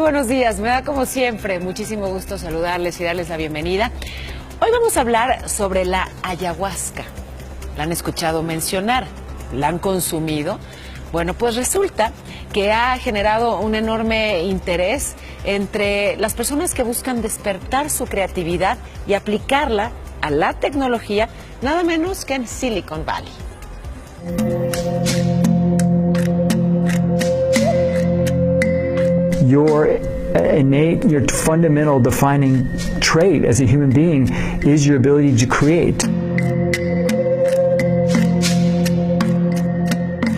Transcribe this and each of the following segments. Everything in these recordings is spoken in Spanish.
buenos días. Me da como siempre muchísimo gusto saludarles y darles la bienvenida. Hoy vamos a hablar sobre la ayahuasca. ¿La han escuchado mencionar? ¿La han consumido? Bueno, pues resulta que ha generado un enorme interés entre las personas que buscan despertar su creatividad y aplicarla a la tecnología, nada menos que en Silicon Valley. Your innate, your fundamental defining trait as a human being is your ability to create.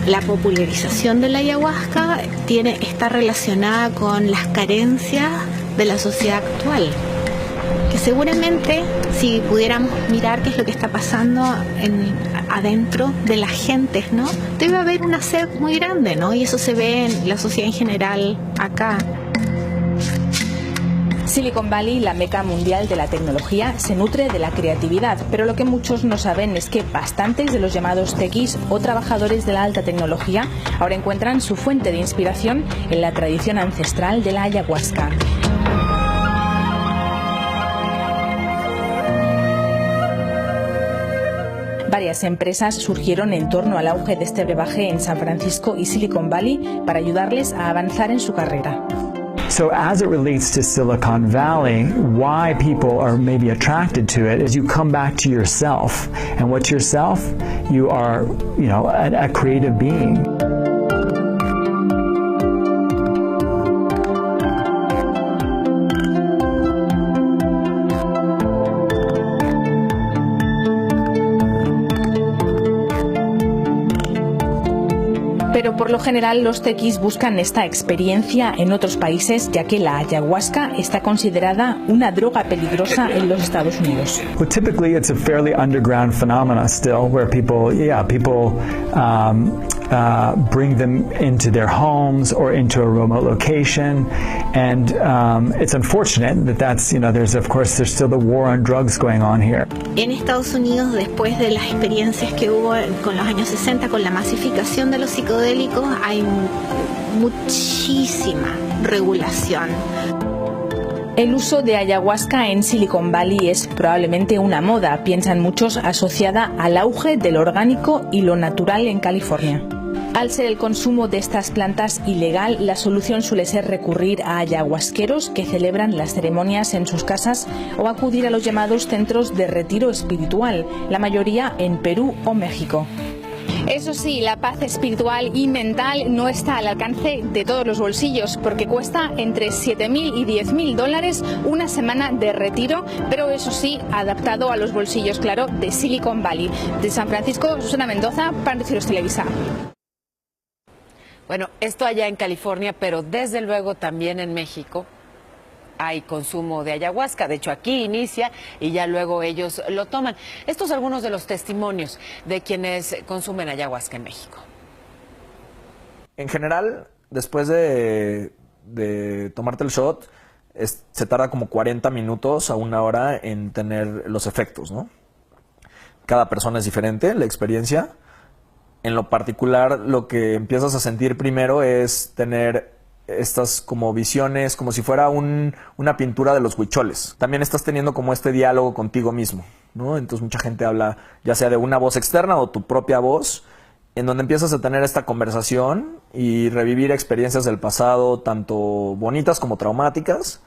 La popularización de la ayahuasca está relacionada con las carencias de la sociedad actual. Que seguramente, si pudiéramos mirar qué es lo que está pasando adentro de las gentes, ¿no? Debe haber una sed muy grande, ¿no? Y eso se ve en la sociedad en general acá. Silicon Valley, la meca mundial de la tecnología, se nutre de la creatividad, pero lo que muchos no saben es que bastantes de los llamados techies o trabajadores de la alta tecnología ahora encuentran su fuente de inspiración en la tradición ancestral de la ayahuasca. Varias empresas surgieron en torno al auge de este brebaje en San Francisco y Silicon Valley para ayudarles a avanzar en su carrera. So as it relates to Silicon Valley, why people are maybe attracted to it is you come back to yourself. And what's yourself? You are, a creative being. Pero por lo general los techies buscan esta experiencia en otros países, ya que la ayahuasca está considerada una droga peligrosa en los Estados Unidos. Well, typically it's a fairly underground phenomena still, where people bring them into their homes or into a remote location, and it's unfortunate that's there's still the war on drugs going on here. En Estados Unidos, después de las experiencias que hubo con los años 60, con la masificación de los psicodélicos, hay muchísima regulación. El uso de ayahuasca en Silicon Valley es probablemente una moda, piensan muchos, asociada al auge de lo orgánico y lo natural en California. Al ser el consumo de estas plantas ilegal, la solución suele ser recurrir a ayahuasqueros que celebran las ceremonias en sus casas o acudir a los llamados centros de retiro espiritual, la mayoría en Perú o México. Eso sí, la paz espiritual y mental no está al alcance de todos los bolsillos, porque cuesta entre $7,000 y $10,000 una semana de retiro, pero eso sí, adaptado a los bolsillos, claro, de Silicon Valley. De San Francisco, Susana Mendoza, para Noticieros Televisa. Bueno, esto allá en California, pero desde luego también en México hay consumo de ayahuasca. De hecho, aquí inicia y ya luego ellos lo toman. Estos son algunos de los testimonios de quienes consumen ayahuasca en México. En general, después de tomarte el shot, se tarda como 40 minutos a una hora en tener los efectos, ¿no? Cada persona es diferente, la experiencia. En lo particular, lo que empiezas a sentir primero es tener estas como visiones, como si fuera una pintura de los huicholes. También estás teniendo como este diálogo contigo mismo, ¿no? Entonces mucha gente habla ya sea de una voz externa o tu propia voz, en donde empiezas a tener esta conversación y revivir experiencias del pasado, tanto bonitas como traumáticas.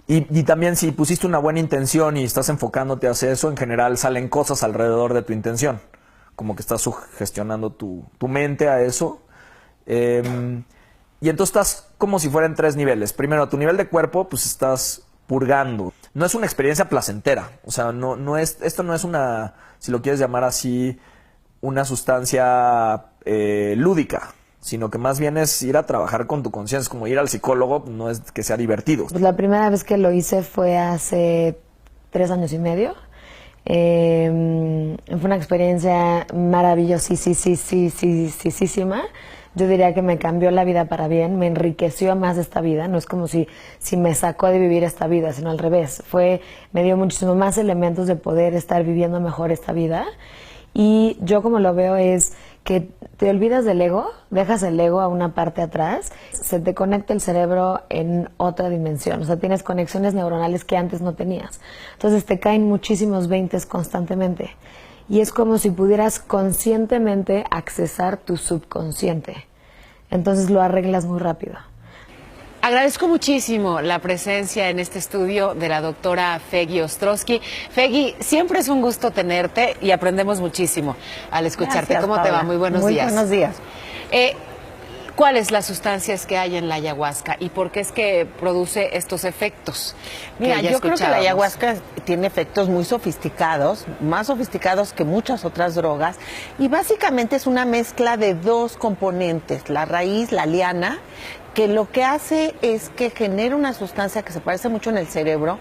Y también si pusiste una buena intención y estás enfocándote hacia eso, en general salen cosas alrededor de tu intención. Como que estás sugestionando tu mente a eso. Y entonces estás como si fuera en 3 niveles. Primero, a tu nivel de cuerpo, pues estás purgando. No es una experiencia placentera. O sea, esto no es una, si lo quieres llamar así, una sustancia lúdica, sino que más bien es ir a trabajar con tu conciencia. Es como ir al psicólogo, no es que sea divertido. Pues la primera vez que lo hice fue hace 3 años y medio. Fue una experiencia maravillosísima. Yo diría que me cambió la vida para bien, me enriqueció más esta vida. No es como si me sacó de vivir esta vida, sino al revés. Me dio muchísimo más elementos de poder estar viviendo mejor esta vida. Y yo como lo veo es que te olvidas del ego, dejas el ego a una parte atrás, se te conecta el cerebro en otra dimensión, o sea, tienes conexiones neuronales que antes no tenías. Entonces te caen muchísimos veintes constantemente. Y es como si pudieras conscientemente accesar tu subconsciente. Entonces lo arreglas muy rápido. Agradezco muchísimo la presencia en este estudio de la doctora Fegui Ostrowski. Fegui, siempre es un gusto tenerte y aprendemos muchísimo al escucharte. Gracias, ¿Cómo te Paula? va? Muy buenos días. Muy buenos días. ¿Cuáles las sustancias que hay en la ayahuasca y por qué es que produce estos efectos? Mira, yo creo que la ayahuasca tiene efectos muy sofisticados, más sofisticados que muchas otras drogas, y básicamente es una mezcla de dos componentes, la raíz, la liana, que lo que hace es que genera una sustancia que se parece mucho en el cerebro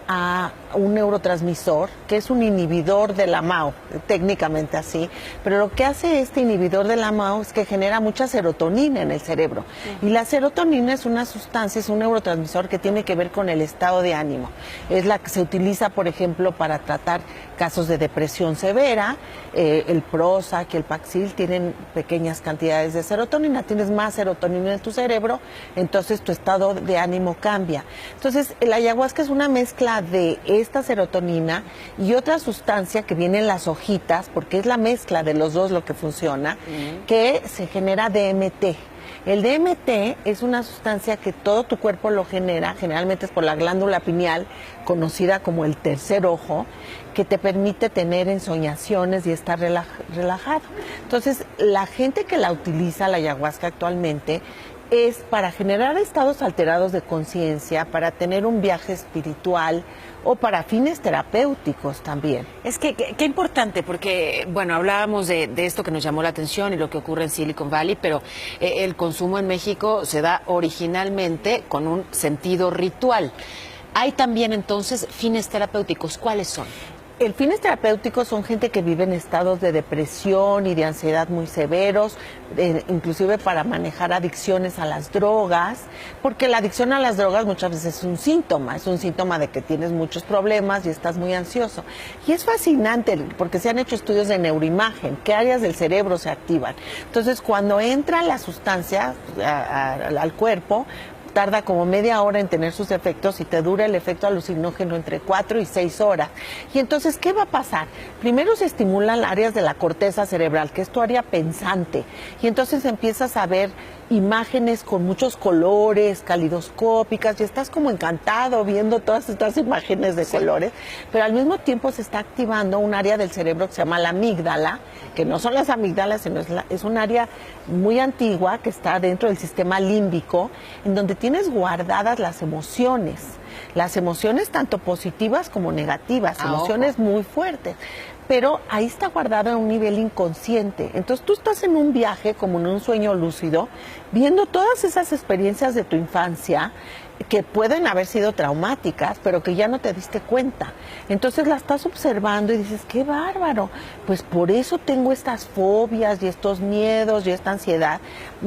a un neurotransmisor, que es un inhibidor de la MAO, técnicamente así, pero lo que hace este inhibidor de la MAO es que genera mucha serotonina en el cerebro. Y la serotonina es una sustancia, es un neurotransmisor que tiene que ver con el estado de ánimo. Es la que se utiliza, por ejemplo, para tratar casos de depresión severa. El Prozac y el Paxil tienen pequeñas cantidades de serotonina, tienes más serotonina en tu cerebro, entonces tu estado de ánimo cambia. Entonces, la ayahuasca es una mezcla de esta serotonina y otra sustancia que viene en las hojitas, porque es la mezcla de los dos lo que funciona, que se genera DMT. El DMT es una sustancia que todo tu cuerpo lo genera, generalmente es por la glándula pineal, conocida como el tercer ojo, que te permite tener ensoñaciones y estar relajado. Entonces, la gente que la utiliza, la ayahuasca actualmente, es para generar estados alterados de conciencia, para tener un viaje espiritual o para fines terapéuticos también. Es que qué importante, porque, bueno, hablábamos de esto que nos llamó la atención y lo que ocurre en Silicon Valley, pero el consumo en México se da originalmente con un sentido ritual. Hay también entonces fines terapéuticos. ¿Cuáles son? El fines terapéuticos son gente que vive en estados de depresión y de ansiedad muy severos, inclusive para manejar adicciones a las drogas, porque la adicción a las drogas muchas veces es un síntoma de que tienes muchos problemas y estás muy ansioso. Y es fascinante porque se han hecho estudios de neuroimagen, qué áreas del cerebro se activan. Entonces, cuando entra la sustancia al cuerpo, tarda como media hora en tener sus efectos y te dura el efecto alucinógeno entre 4 y 6 horas. Y entonces, ¿qué va a pasar? Primero se estimulan áreas de la corteza cerebral, que es tu área pensante, y entonces empiezas a ver imágenes con muchos colores, calidoscópicas, y estás como encantado viendo todas estas imágenes de colores, pero al mismo tiempo se está activando un área del cerebro que se llama la amígdala, que no son las amígdalas, sino es un área muy antigua que está dentro del sistema límbico, en donde tienes guardadas las emociones tanto positivas como negativas, emociones muy fuertes. Pero ahí está guardado a un nivel inconsciente. Entonces tú estás en un viaje, como en un sueño lúcido, viendo todas esas experiencias de tu infancia que pueden haber sido traumáticas, pero que ya no te diste cuenta. Entonces la estás observando y dices, ¡qué bárbaro! Pues por eso tengo estas fobias y estos miedos y esta ansiedad.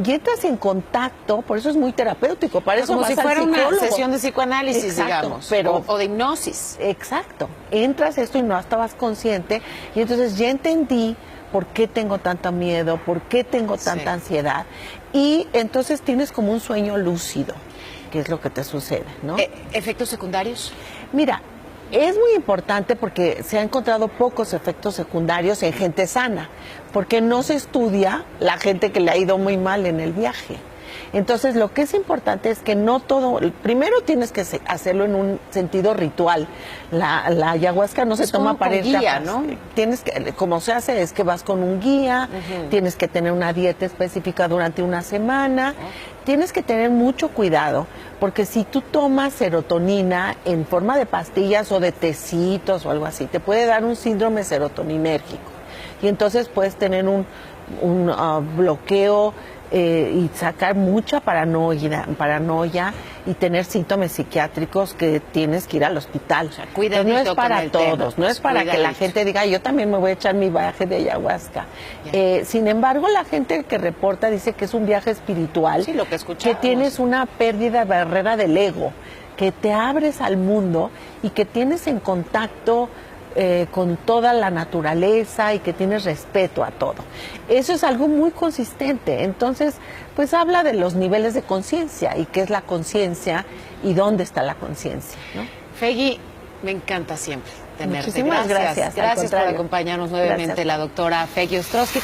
Y entras en contacto, por eso es muy terapéutico. Para eso como vas si fuera al una psicólogo. sesión de psicoanálisis, Exacto, digamos, pero o de hipnosis. Exacto. Entras esto y no estabas consciente, y entonces ya entendí por qué tengo tanto miedo, por qué tengo tanta ansiedad, y entonces tienes como un sueño lúcido, que es lo que te sucede, ¿no? ¿Efectos secundarios? Mira, es muy importante porque se han encontrado pocos efectos secundarios en gente sana, porque no se estudia la gente que le ha ido muy mal en el viaje. Entonces, lo que es importante es que no todo, primero tienes que hacerlo en un sentido ritual. La ayahuasca no se toma para ir guía, ¿no? Tienes que, como se hace es que vas con un guía, tienes que tener una dieta específica durante una semana, tienes que tener mucho cuidado, porque si tú tomas serotonina en forma de pastillas o de tecitos o algo así, te puede dar un síndrome serotoninérgico. Y entonces puedes tener un bloqueo y sacar mucha paranoia y tener síntomas psiquiátricos que tienes que ir al hospital. O sea, cuidadito no es para con el todos, tema. no es para que la gente diga, yo también me voy a echar mi viaje de ayahuasca. Sin embargo, la gente que reporta dice que es un viaje espiritual, sí, lo que que tienes una pérdida de barrera del ego, que te abres al mundo y que tienes en contacto con toda la naturaleza y que tienes respeto a todo. Eso es algo muy consistente. Entonces, pues habla de los niveles de conciencia y qué es la conciencia y dónde está la conciencia, ¿no? Fegui, me encanta siempre tenerte. Muchísimas gracias. Gracias por acompañarnos nuevamente, Gracias. la doctora Fegui Ostrowski.